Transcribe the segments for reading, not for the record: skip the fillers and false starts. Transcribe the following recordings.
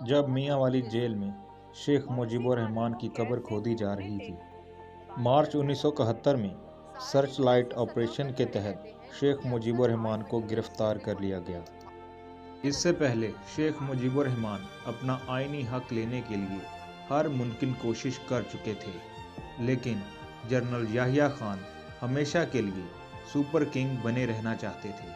جب میاں والی جیل میں شیخ مجیب الرحمان کی قبر کھودی جا رہی تھی۔ مارچ 1971 میں سرچ لائٹ آپریشن کے تحت شیخ مجیب الرحمان کو گرفتار کر لیا گیا۔ اس سے پہلے شیخ مجیب الرحمان اپنا آئینی حق لینے کے لیے ہر ممکن کوشش کر چکے تھے، لیکن جنرل یحییٰ خان ہمیشہ کے لیے سپر کنگ بنے رہنا چاہتے تھے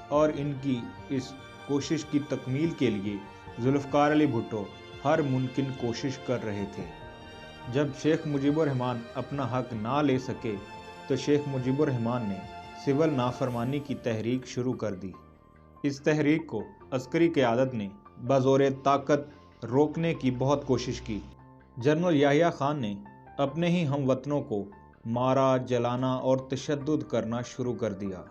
اور ان کی اس کوشش کی تکمیل کے لیے ذوالفقار علی بھٹو ہر ممکن کوشش کر رہے تھے۔ جب شیخ مجیب الرحمان اپنا حق نہ لے سکے تو شیخ مجیب الرحمان نے سول نافرمانی کی تحریک شروع کر دی۔ اس تحریک کو عسکری قیادت نے بزور طاقت روکنے کی بہت کوشش کی۔ جنرل یحییٰ خان نے اپنے ہی ہم وطنوں کو مارا، جلانا اور تشدد کرنا شروع کر دیا۔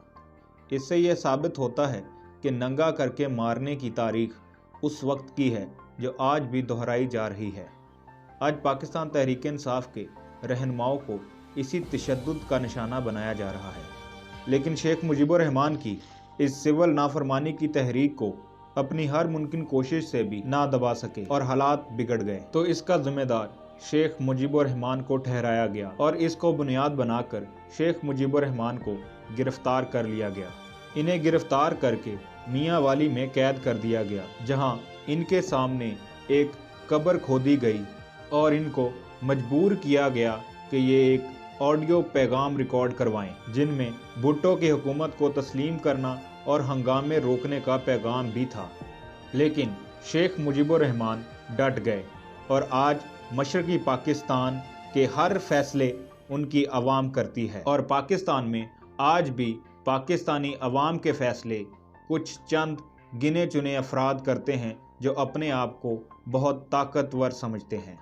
اس سے یہ ثابت ہوتا ہے کہ ننگا کر کے مارنے کی تاریخ اس وقت کی ہے جو آج بھی دہرائی جا رہی ہے۔ آج پاکستان تحریک انصاف کے رہنماؤں کو اسی تشدد کا نشانہ بنایا جا رہا ہے، لیکن شیخ مجیب الرحمان کی اس سول نافرمانی کی تحریک کو اپنی ہر ممکن کوشش سے بھی نہ دبا سکے اور حالات بگڑ گئے تو اس کا ذمہ دار شیخ مجیب الرحمان کو ٹھہرایا گیا اور اس کو بنیاد بنا کر شیخ مجیب الرحمان کو گرفتار کر لیا گیا۔ انہیں گرفتار کر کے میاں والی میں قید کر دیا گیا، جہاں ان کے سامنے ایک قبر کھودی گئی اور ان کو مجبور کیا گیا کہ یہ ایک آڈیو پیغام ریکارڈ کروائیں، جن میں بھٹو کی حکومت کو تسلیم کرنا اور ہنگامے روکنے کا پیغام بھی تھا۔ لیکن شیخ مجیب الرحمان ڈٹ گئے اور آج مشرقی پاکستان کے ہر فیصلے ان کی عوام کرتی ہے اور پاکستان میں آج بھی پاکستانی عوام کے فیصلے کچھ چند گنے چنے افراد کرتے ہیں جو اپنے آپ کو بہت طاقتور سمجھتے ہیں۔